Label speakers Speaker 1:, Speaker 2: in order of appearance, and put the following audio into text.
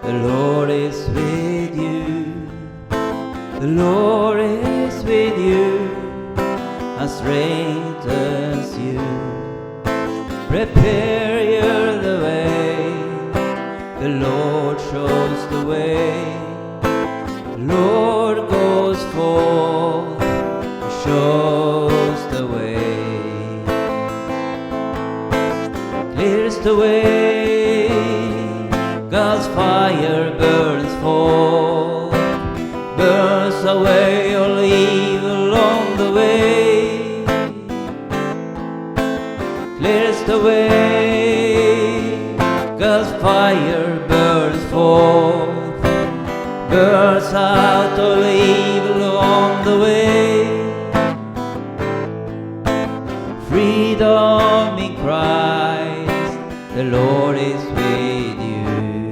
Speaker 1: The Lord is with you. The Lord is with you and strengthens you. Prepare you the way. The Lord shows the way. The Lord goes forth and shows the way. Clears the way. God's fire burns forth, burns away all evil along the way. Clears the way. God's fire burns forth, burns out all evil along the way. Freedom in Christ, the Lord is with you.